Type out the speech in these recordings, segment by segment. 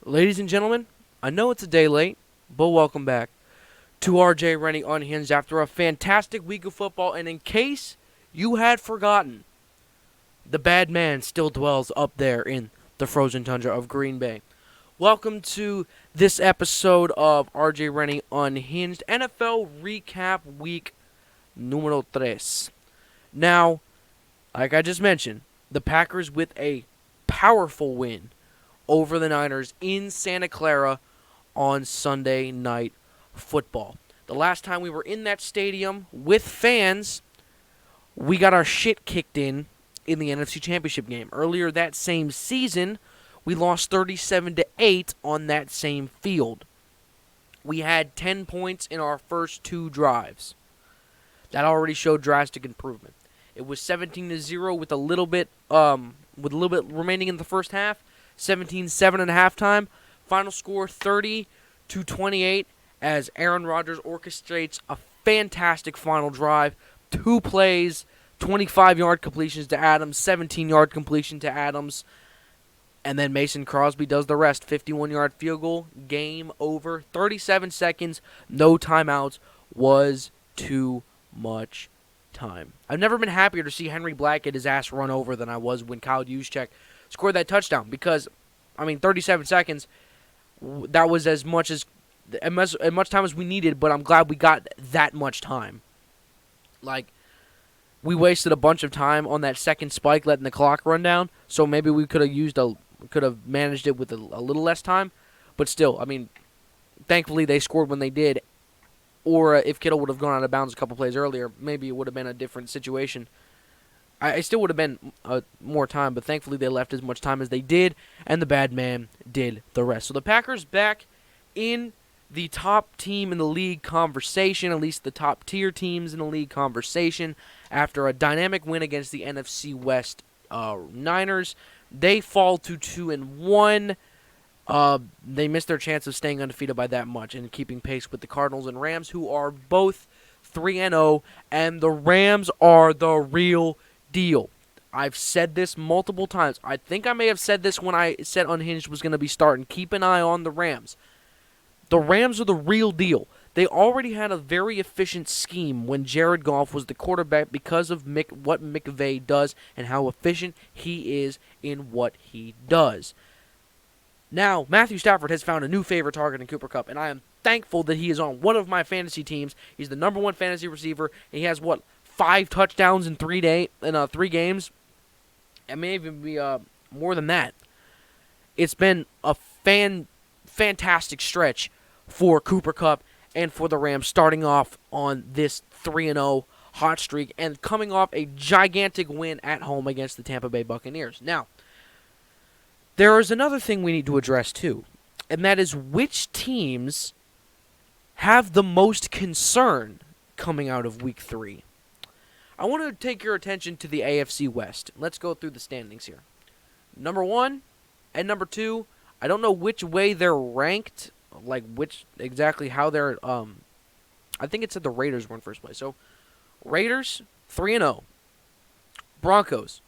Ladies and gentlemen, I know it's a day late, but welcome back to RJ Rennie Unhinged after a fantastic week of football. And in case you had forgotten, the bad man still dwells up there in the frozen tundra of Green Bay. Welcome to this episode of RJ Rennie Unhinged NFL Recap Week Numero Tres. Now, like I just mentioned, the Packers with a powerful win over the Niners in Santa Clara on Sunday Night Football. The last time we were in that stadium with fans, we got our shit kicked in the NFC Championship game. Earlier that same season, we lost 37-8 on that same field. We had 10 points in our first two drives. That already showed drastic improvement. It was 17-0 with a little bit remaining in the first half. 17-7 at halftime. Final score 30-28 as Aaron Rodgers orchestrates a fantastic final drive. 2 plays, 25-yard completions to Adams, 17-yard completion to Adams, and then Mason Crosby does the rest. 51-yard field goal, game over. 37 seconds, no timeouts, was too much time. I've never been happier to see Henry Black get his ass run over than I was when Kyle Juszczyk scored that touchdown because, 37 seconds, that was as much time as we needed, but I'm glad we got that much time. We wasted a bunch of time on that second spike letting the clock run down, so maybe we could have managed it with a little less time, but still, thankfully they scored when they did, or if Kittle would have gone out of bounds a couple plays earlier, maybe it would have been a different situation. I still would have been more time, but thankfully they left as much time as they did, and the bad man did the rest. So the Packers back in the top team in the league conversation, at least the top tier teams in the league conversation, after a dynamic win against the NFC West Niners. They fall to 2-1. They missed their chance of staying undefeated by that much and keeping pace with the Cardinals and Rams, who are both 3-0, and the Rams are the real deal. I've said this multiple times. I think I may have said this when I said Unhinged was going to be starting. Keep an eye on the Rams. The Rams are the real deal. They already had a very efficient scheme when Jared Goff was the quarterback because of what McVay does and how efficient he is in what he does. Now, Matthew Stafford has found a new favorite target in Cooper Kupp, and I am thankful that he is on one of my fantasy teams. He's the number one fantasy receiver, and he has, 5 touchdowns in 3 games? It may even be more than that. It's been a fantastic stretch for Cooper Kupp and for the Rams, starting off on this 3-0 hot streak and coming off a gigantic win at home against the Tampa Bay Buccaneers. Now, there is another thing we need to address too, and that is which teams have the most concern coming out of Week 3. I want to take your attention to the AFC West. Let's go through the standings here. Number 1 and number 2, I don't know which way they're ranked, how they're, I think it said the Raiders were in first place. So, Raiders, 3-0. Broncos,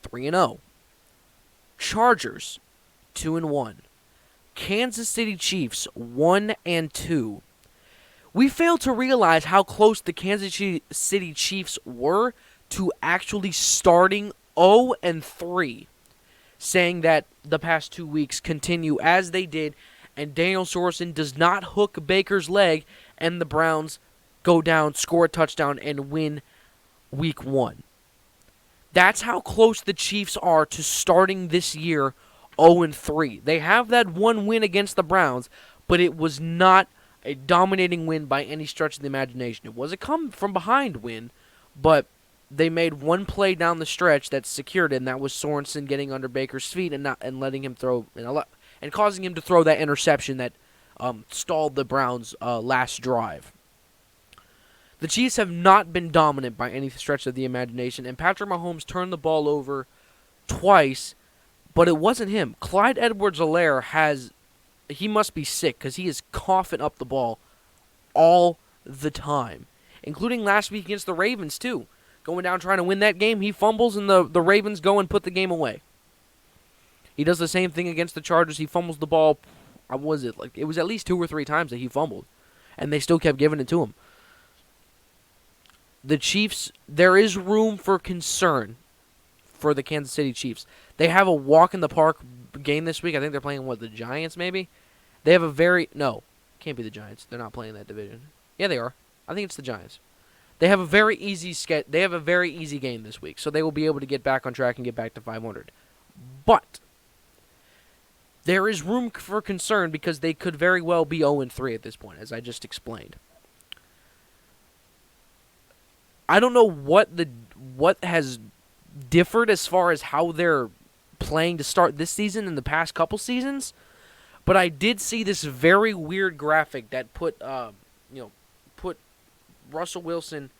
3-0. Chargers, 2-1. Kansas City Chiefs, 1-2. We failed to realize how close the Kansas City Chiefs were to actually starting 0-3, saying that the past 2 weeks continue as they did, and Daniel Sorensen does not hook Baker's leg, and the Browns go down, score a touchdown, and win Week 1. That's how close the Chiefs are to starting this year 0-3. They have that one win against the Browns, but it was not a dominating win by any stretch of the imagination. It was a come-from-behind win, but they made one play down the stretch that secured it, and that was Sorensen getting under Baker's feet and letting him throw and causing him to throw that interception that stalled the Browns' last drive. The Chiefs have not been dominant by any stretch of the imagination, and Patrick Mahomes turned the ball over twice, but it wasn't him. Clyde Edwards-Helaire he must be sick because he is coughing up the ball all the time, including last week against the Ravens too. Going down trying to win that game, he fumbles, and the Ravens go and put the game away. He does the same thing against the Chargers. He fumbles the ball. It was at least 2 or 3 times that he fumbled, and they still kept giving it to him. The Chiefs, there is room for concern for the Kansas City Chiefs. They have a walk in the park game this week. I think they're playing the Giants maybe. They have can't be the Giants. They're not playing that division. Yeah, they are. I think it's the Giants. They have a very easy game this week, so they will be able to get back on track and get back to 500. But there is room for concern because they could very well be 0-3 at this point, as I just explained. I don't know what has differed as far as how they're playing to start this season and the past couple seasons, but I did see this very weird graphic that put Russell Wilson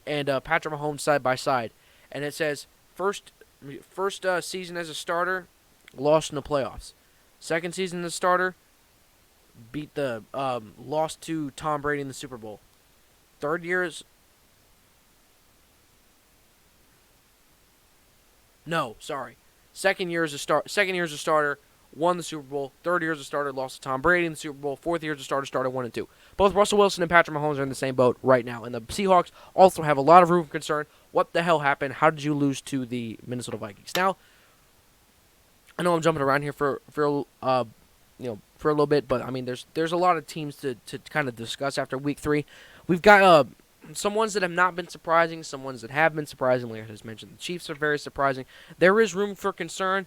and Patrick Mahomes side by side, and it says first season as a starter, lost in the playoffs. Second season as a starter, lost to Tom Brady in the Super Bowl. Second year as a starter, won the Super Bowl. Third year as a starter, lost to Tom Brady in the Super Bowl. Fourth year as a starter, started 1-2. Both Russell Wilson and Patrick Mahomes are in the same boat right now, and the Seahawks also have a lot of room for concern. What the hell happened? How did you lose to the Minnesota Vikings? Now, I know I'm jumping around here for a little bit, but I mean, there's a lot of teams to kind of discuss after Week 3. We've got some ones that have not been surprising, some ones that have been surprising. Like I just mentioned, the Chiefs are very surprising. There is room for concern,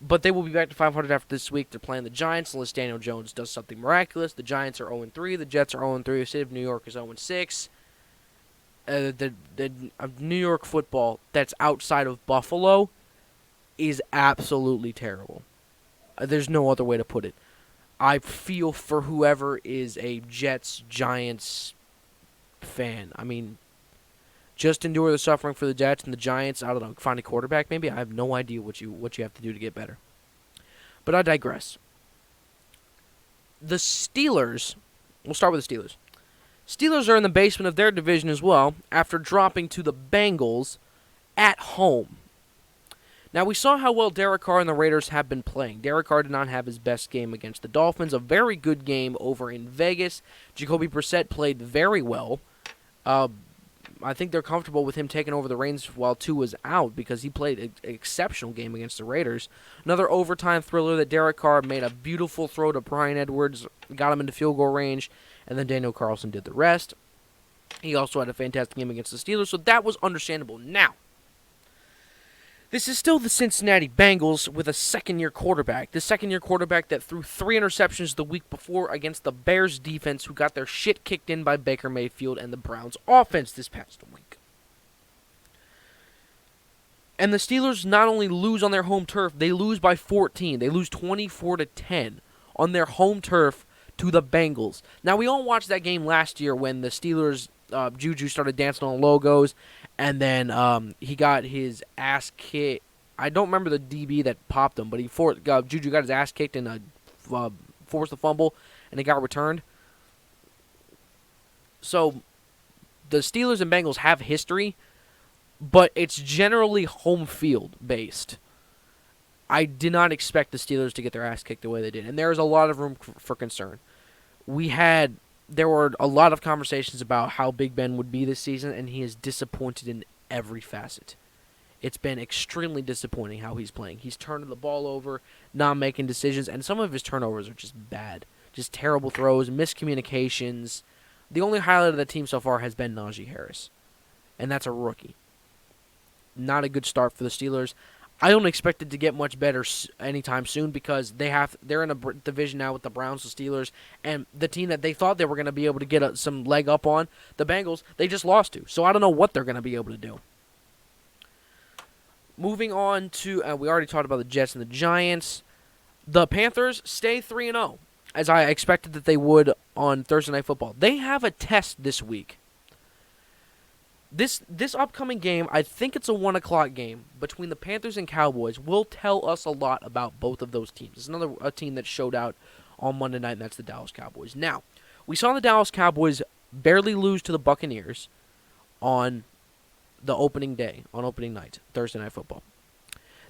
but they will be back to 500 after this week. They're playing the Giants unless Daniel Jones does something miraculous. The Giants are 0-3. The Jets are 0-3. The City of New York is 0-6. The New York football that's outside of Buffalo is absolutely terrible. There's no other way to put it. I feel for whoever is a Jets-Giants fan. I mean, just endure the suffering for the Jets and the Giants. I don't know, find a quarterback maybe. I have no idea what you have to do to get better. But I digress. The Steelers, we'll start with the Steelers. Steelers are in the basement of their division as well after dropping to the Bengals at home. Now, we saw how well Derek Carr and the Raiders have been playing. Derek Carr did not have his best game against the Dolphins. A very good game over in Vegas. Jacoby Brissett played very well. I think they're comfortable with him taking over the reins while Tua was out because he played an exceptional game against the Raiders. Another overtime thriller that Derek Carr made a beautiful throw to Bryan Edwards, got him into field goal range, and then Daniel Carlson did the rest. He also had a fantastic game against the Steelers, so that was understandable. Now, this is still the Cincinnati Bengals with a second-year quarterback. The second-year quarterback that threw 3 interceptions the week before against the Bears defense, who got their shit kicked in by Baker Mayfield and the Browns offense this past week. And the Steelers not only lose on their home turf, they lose by 14. They lose 24-10 on their home turf to the Bengals. Now, we all watched that game last year when the Steelers, Juju started dancing on logos, and then he got his ass kicked. I don't remember the DB that popped him, but Juju got his ass kicked and forced a fumble, and it got returned. So the Steelers and Bengals have history, but it's generally home field based. I did not expect the Steelers to get their ass kicked the way they did, and there is a lot of room for concern. There were a lot of conversations about how Big Ben would be this season, and he is disappointed in every facet. It's been extremely disappointing how he's playing. He's turning the ball over, not making decisions, and some of his turnovers are just bad. Just terrible throws, miscommunications. The only highlight of the team so far has been Najee Harris, and that's a rookie. Not a good start for the Steelers. I don't expect it to get much better anytime soon because they're in a division now with the Browns, the Steelers, and the team that they thought they were going to be able to get some leg up on, the Bengals, they just lost to. So I don't know what they're going to be able to do. Moving on to, we already talked about the Jets and the Giants. The Panthers stay 3-0, as I expected that they would on Thursday Night Football. They have a test this week. This upcoming game, I think it's a 1 o'clock game between the Panthers and Cowboys, will tell us a lot about both of those teams. It's another team that showed out on Monday night, and that's the Dallas Cowboys. Now, we saw the Dallas Cowboys barely lose to the Buccaneers on the opening day, on opening night, Thursday Night Football.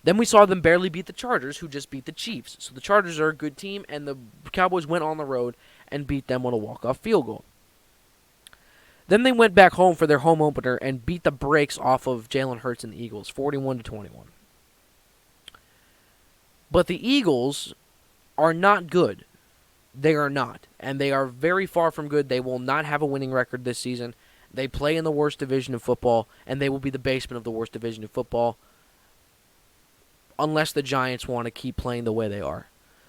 Then we saw them barely beat the Chargers, who just beat the Chiefs. So the Chargers are a good team, and the Cowboys went on the road and beat them on a walk-off field goal. Then they went back home for their home opener and beat the brakes off of Jalen Hurts and the Eagles, 41-21. But the Eagles are not good. They are not. And they are very far from good. They will not have a winning record this season. They play in the worst division of football, and they will be the basement of the worst division of football unless the Giants want to keep playing the way they are.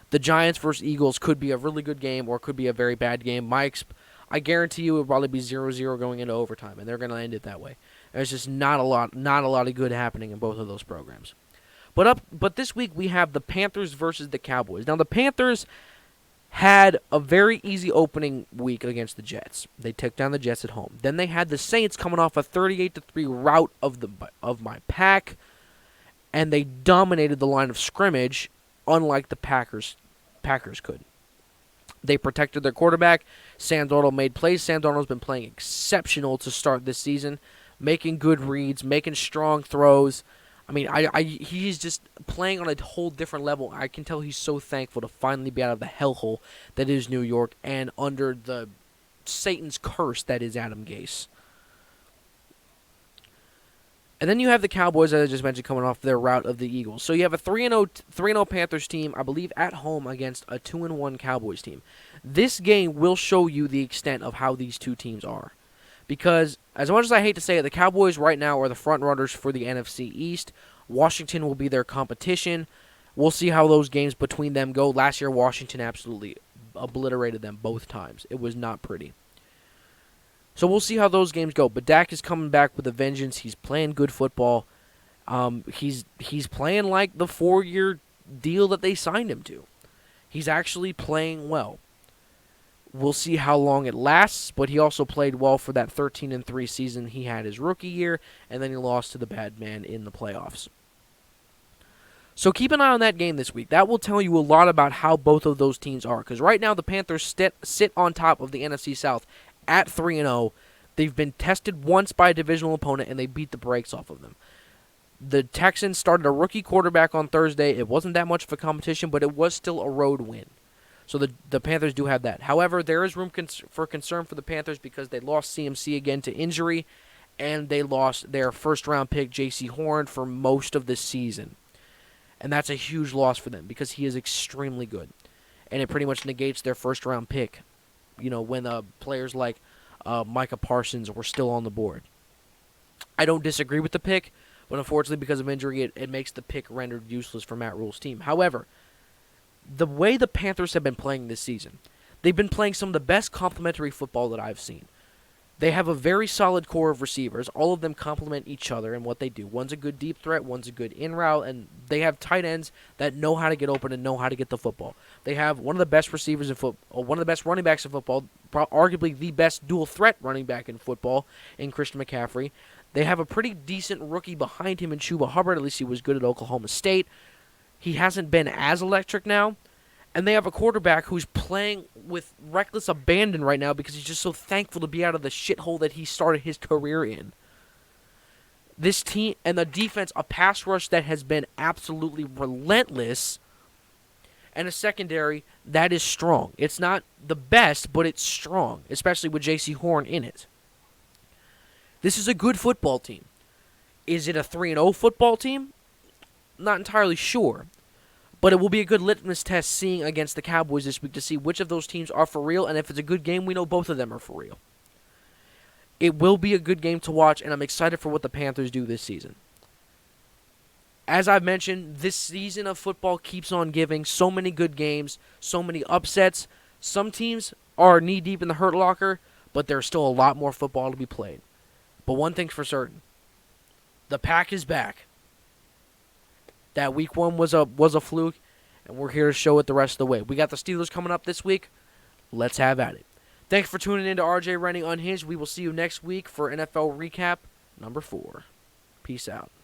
The Giants versus Eagles could be a really good game or could be a very bad game. I guarantee you it will probably be 0-0 going into overtime, and they're going to end it that way. There's just not a lot of good happening in both of those programs. But this week we have the Panthers versus the Cowboys. Now the Panthers had a very easy opening week against the Jets. They took down the Jets at home. Then they had the Saints coming off a 38-3 rout of my pack, and they dominated the line of scrimmage, unlike the Packers could. They protected their quarterback. Sam Darnold made plays. Sam Darnold's been playing exceptional to start this season, making good reads, making strong throws. I mean, he's just playing on a whole different level. I can tell he's so thankful to finally be out of the hellhole that is New York and under the Satan's curse that is Adam Gase. And then you have the Cowboys, as I just mentioned, coming off their rout of the Eagles. So you have a 3-0 Panthers team, I believe, at home against a 2-1 Cowboys team. This game will show you the extent of how these two teams are. Because, as much as I hate to say it, the Cowboys right now are the front runners for the NFC East. Washington will be their competition. We'll see how those games between them go. Last year, Washington absolutely obliterated them both times. It was not pretty. So we'll see how those games go. But Dak is coming back with a vengeance. He's playing good football. He's playing like the 4-year deal that they signed him to. He's actually playing well. We'll see how long it lasts, but he also played well for that 13-3 season he had his rookie year, and then he lost to the bad man in the playoffs. So keep an eye on that game this week. That will tell you a lot about how both of those teams are, because right now the Panthers sit on top of the NFC South at 3-0. They've been tested once by a divisional opponent, and they beat the brakes off of them. The Texans started a rookie quarterback on Thursday. It wasn't that much of a competition, but it was still a road win. So the Panthers do have that. However, there is room for concern for the Panthers because they lost CMC again to injury, and they lost their first-round pick, J.C. Horn, for most of the season. And that's a huge loss for them because he is extremely good. And it pretty much negates their first-round pick, when players like Micah Parsons were still on the board. I don't disagree with the pick, but unfortunately because of injury, it makes the pick rendered useless for Matt Rule's team. However, the way the Panthers have been playing this season, they've been playing some of the best complementary football that I've seen. They have a very solid core of receivers. All of them complement each other in what they do. One's a good deep threat, one's a good in-route, and they have tight ends that know how to get open and know how to get the football. They have one of the best receivers in football, one of the best running backs in football, arguably the best dual-threat running back in football in Christian McCaffrey. They have a pretty decent rookie behind him in Chuba Hubbard. At least he was good at Oklahoma State. He hasn't been as electric now. And they have a quarterback who's playing with reckless abandon right now because he's just so thankful to be out of the shithole that he started his career in. This team and the defense, a pass rush that has been absolutely relentless, and a secondary that is strong. It's not the best, but it's strong, especially with J.C. Horn in it. This is a good football team. Is it a 3-0 football team? Not entirely sure. But it will be a good litmus test seeing against the Cowboys this week to see which of those teams are for real, and if it's a good game, we know both of them are for real. It will be a good game to watch, and I'm excited for what the Panthers do this season. As I've mentioned, this season of football keeps on giving so many good games, so many upsets. Some teams are knee-deep in the hurt locker, but there's still a lot more football to be played. But one thing's for certain. The Pack is back. That week one was a fluke, and we're here to show it the rest of the way. We got the Steelers coming up this week. Let's have at it. Thanks for tuning in to RJ Rennie Unhinged. We will see you next week for NFL Recap number 4. Peace out.